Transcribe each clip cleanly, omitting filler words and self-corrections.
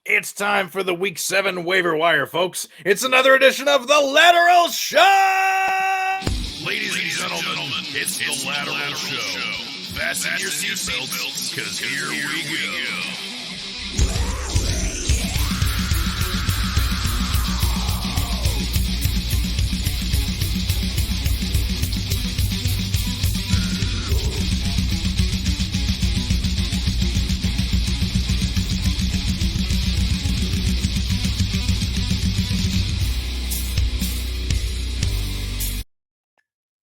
It's time for the Week 7 Waiver Wire, folks. It's another edition of the Lateral Show! Ladies and gentlemen, it's the Lateral Show. Fasten your seatbelts, because here we go.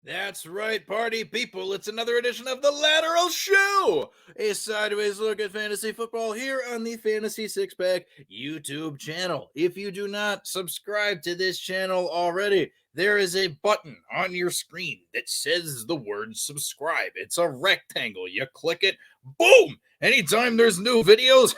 That's right, party people. It's another edition of the Lateral Show, a sideways look at fantasy football here on the Fantasy Six Pack YouTube channel. If you do not subscribe to this channel already, there is a button on your screen that says the word subscribe. It's a rectangle. You click it, boom! Anytime there's new videos,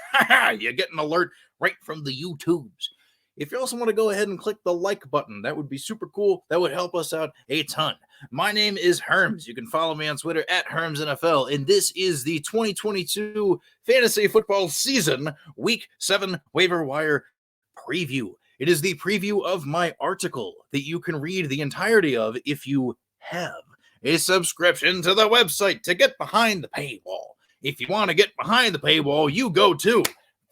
you get an alert right from the YouTubes. If you also want to go ahead and click the like button, that would be super cool. That would help us out a ton. My name is Herms. You can follow me on Twitter at HermsNFL, and this is the 2022 Fantasy Football Season Week 7 Waiver Wire Preview. It is the preview of my article that you can read the entirety of if you have a subscription to the website to get behind the paywall. If you want to get behind the paywall, you go to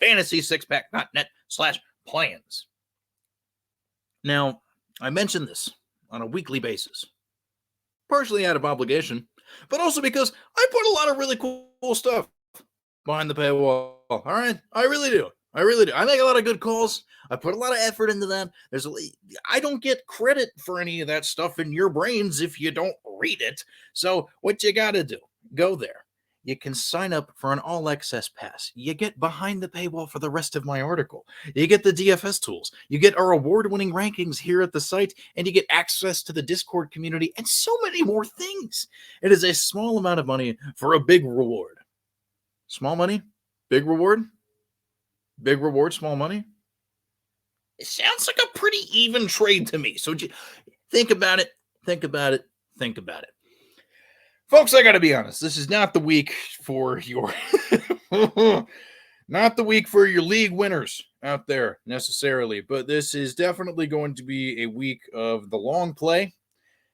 fantasysixpack.net/plans. Now, I mention this on a weekly basis, partially out of obligation, but also because I put a lot of really cool stuff behind the paywall. All right? I really do. I make a lot of good calls. I put a lot of effort into that. I don't get credit for any of that stuff in your brains if you don't read it. So what you got to do, go there. You can sign up for an all-access pass. You get behind the paywall for the rest of my article. You get the DFS tools. You get our award-winning rankings here at the site, and you get access to the Discord community and so many more things. It is a small amount of money for a big reward. Small money, big reward? Big reward, small money? It sounds like a pretty even trade to me. So think about it. Folks, I got to be honest. This is not the week for your not the week for your league winners out there necessarily, but this is definitely going to be a week of the long play,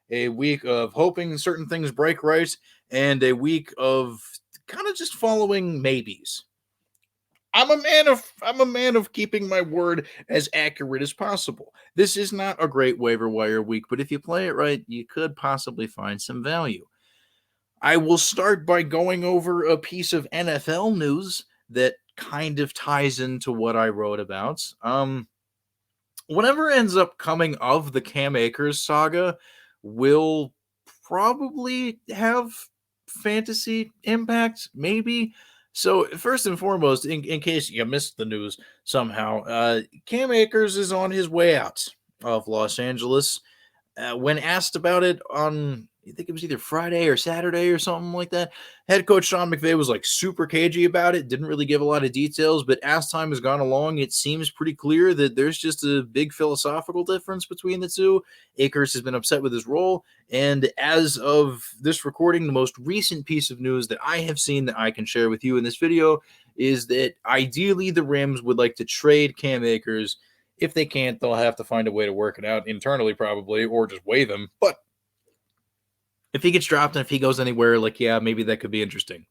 a week of hoping certain things break right, and a week of kind of just following maybes. I'm a man of keeping my word as accurate as possible. This is not a great waiver wire week, but if you play it right, you could possibly find some value. I will start by going over a piece of NFL news that kind of ties into what I wrote about. Whatever ends up coming of the Cam Akers saga will probably have fantasy impact, maybe. So first and foremost, in case you missed the news somehow, Cam Akers is on his way out of Los Angeles. When asked about it on, I think it was either Friday or Saturday or something like that, head coach Sean McVay was like super cagey about it, didn't really give a lot of details, but as time has gone along, it seems pretty clear that there's just a big philosophical difference between the two. Akers has been upset with his role, and as of this recording, the most recent piece of news that I have seen that I can share with you in this video is that ideally the Rams would like to trade Cam Akers. If they can't, they'll have to find a way to work it out internally probably, or just waive him. But if he gets dropped and if he goes anywhere, maybe that could be interesting.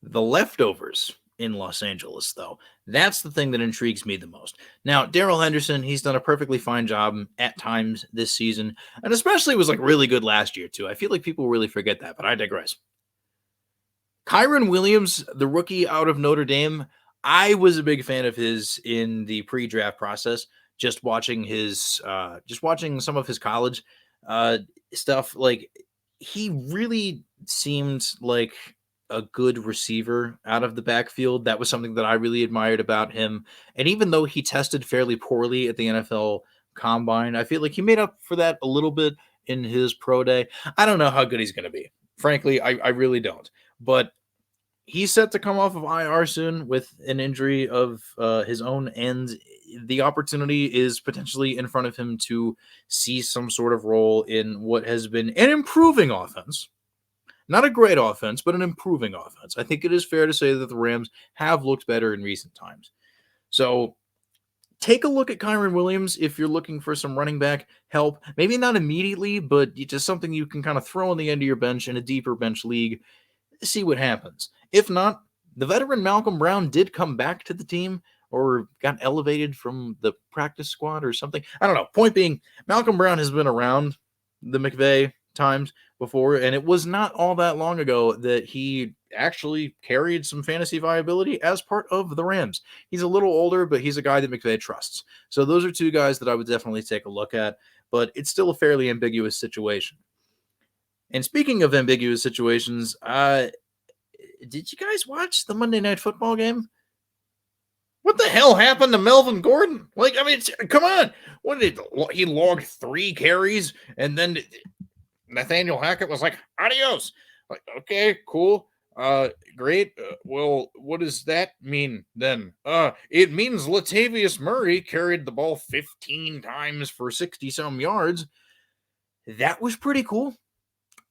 The leftovers in Los Angeles, though, that's the thing that intrigues me the most. Now, Darrell Henderson, he's done a perfectly fine job at times this season, and especially was really good last year, too. I feel like people really forget that, but I digress. Kyren Williams, the rookie out of Notre Dame, I was a big fan of his in the pre-draft process, just watching some of his college stuff. He really seemed like a good receiver out of the backfield. That was something that I really admired about him. And even though he tested fairly poorly at the NFL Combine, I feel like he made up for that a little bit in his pro day. I don't know how good he's going to be. Frankly, I really don't. But he's set to come off of IR soon with an injury of his own, and the opportunity is potentially in front of him to see some sort of role in what has been an improving offense. Not a great offense, but an improving offense. I think it is fair to say that the Rams have looked better in recent times. So take a look at Kyren Williams if you're looking for some running back help. Maybe not immediately, but just something you can kind of throw on the end of your bench in a deeper bench league. See what happens. If not, the veteran Malcolm Brown did come back to the team or got elevated from the practice squad or something. I don't know. Point being, Malcolm Brown has been around the McVay times before, and it was not all that long ago that he actually carried some fantasy viability as part of the Rams. He's a little older, but he's a guy that McVay trusts. So those are two guys that I would definitely take a look at, but it's still a fairly ambiguous situation. And speaking of ambiguous situations, did you guys watch the Monday Night Football game? What the hell happened to Melvin Gordon? Like, I mean, come on. What did he logged 3 carries, and then Nathaniel Hackett was like, adios. Like, okay, cool. Great. Well, what does that mean then? It means Latavius Murray carried the ball 15 times for 60 some yards. That was pretty cool.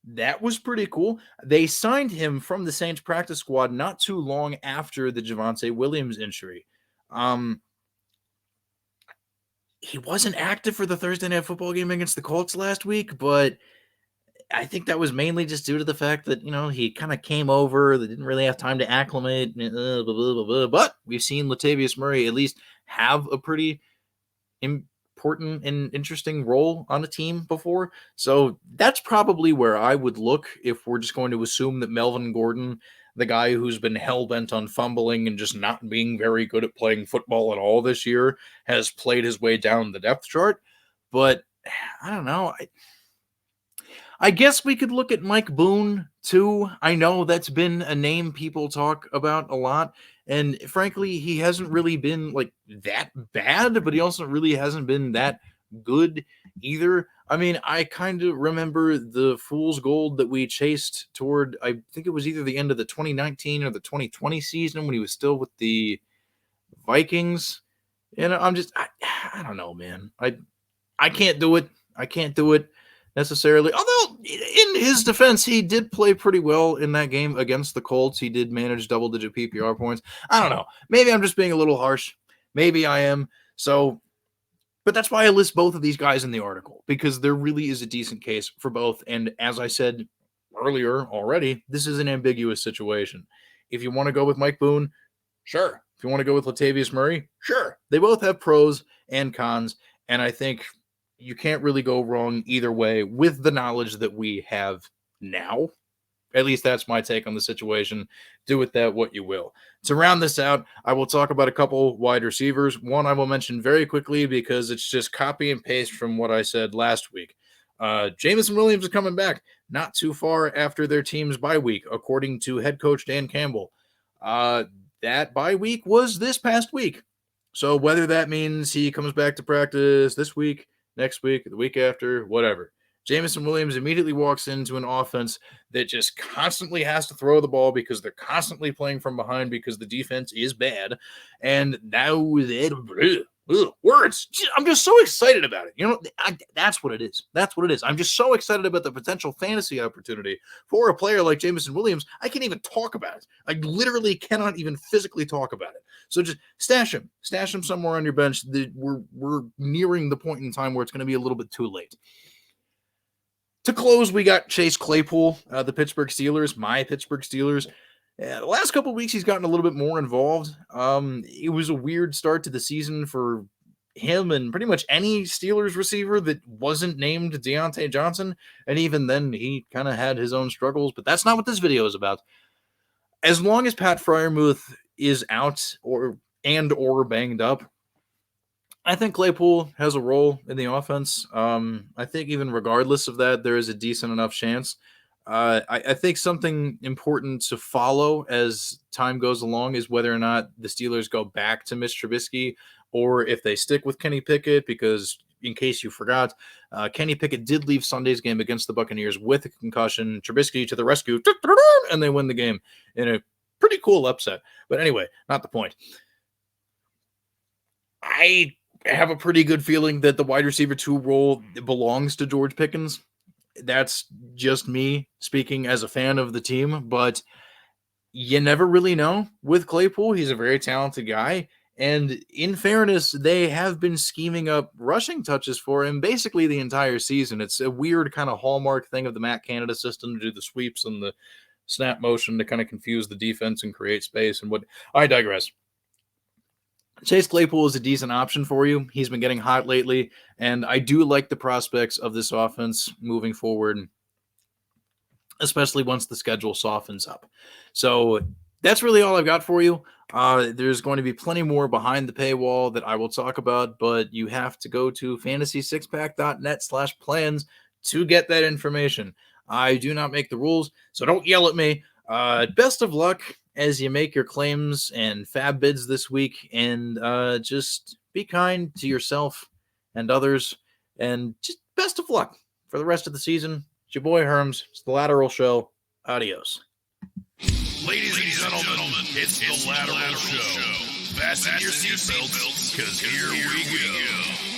They signed him from the Saints practice squad not too long after the Jameson Williams injury. He wasn't active for the Thursday Night Football game against the Colts last week, but I think that was mainly just due to the fact that, he kind of came over. They didn't really have time to acclimate. Blah, blah, blah, blah. But we've seen Latavius Murray at least have a pretty important and interesting role on a team before. So that's probably where I would look if we're just going to assume that Melvin Gordon, the guy who's been hell-bent on fumbling and just not being very good at playing football at all this year, has played his way down the depth chart. But I don't know. I guess we could look at Mike Boone, too. I know that's been a name people talk about a lot. And frankly, he hasn't really been like that bad, but he also really hasn't been that good either. I mean, I kind of remember the fool's gold that we chased toward, I think it was either the end of the 2019 or the 2020 season when he was still with the Vikings. And I'm just, I don't know, man. I can't do it. I can't do it necessarily. Although, in his defense, he did play pretty well in that game against the Colts. He did manage double-digit PPR points. I don't know. Maybe I'm just being a little harsh. Maybe I am. So, but that's why I list both of these guys in the article, because there really is a decent case for both. And as I said earlier already, this is an ambiguous situation. If you want to go with Mike Boone, sure. If you want to go with Latavius Murray, sure. They both have pros and cons, and I think you can't really go wrong either way with the knowledge that we have now. At least that's my take on the situation. Do with that what you will. To round this out, I will talk about a couple wide receivers. One I will mention very quickly because it's just copy and paste from what I said last week. Jameson Williams is coming back not too far after their team's bye week, according to head coach Dan Campbell. That bye week was this past week. So whether that means he comes back to practice this week, next week, the week after, whatever, Jameson Williams immediately walks into an offense that just constantly has to throw the ball because they're constantly playing from behind because the defense is bad. And now words. I'm just so excited about it. That's what it is. That's what it is. I'm just so excited about the potential fantasy opportunity for a player like Jameson Williams. I can't even talk about it. I literally cannot even physically talk about it. So just stash him somewhere on your bench. We're nearing the point in time where it's going to be a little bit too late. To close, we got Chase Claypool, the Pittsburgh Steelers, my Pittsburgh Steelers. The last couple of weeks, he's gotten a little bit more involved. It was a weird start to the season for him and pretty much any Steelers receiver that wasn't named Deontay Johnson. And even then, he kind of had his own struggles. But that's not what this video is about. As long as Pat Freiermuth is out or banged up, I think Claypool has a role in the offense. I think even regardless of that, there is a decent enough chance. I think something important to follow as time goes along is whether or not the Steelers go back to Mitch Trubisky or if they stick with Kenny Pickett, because in case you forgot, Kenny Pickett did leave Sunday's game against the Buccaneers with a concussion. Trubisky to the rescue, and they win the game in a pretty cool upset. But anyway, not the point. I have a pretty good feeling that the wide receiver 2 role belongs to George Pickens. That's just me speaking as a fan of the team, but you never really know with Claypool. He's a very talented guy, And in fairness, they have been scheming up rushing touches for him basically the entire season. It's a weird kind of hallmark thing of the Matt Canada system to do the sweeps and the snap motion to kind of confuse the defense and create space. And what I digress. Chase Claypool is a decent option for you. He's been getting hot lately, and I do like the prospects of this offense moving forward, especially once the schedule softens up. So that's really all I've got for you. There's going to be plenty more behind the paywall that I will talk about, but you have to go to fantasy6pack.net/plans to get that information. I do not make the rules, so don't yell at me. Best of luck as you make your claims and fab bids this week, and just be kind to yourself and others, and just best of luck for the rest of the season. It's your boy Herms. It's the Lateral Show. Adios. Ladies and gentlemen, it's the Lateral Show. Fasten your seatbelts, because here we go.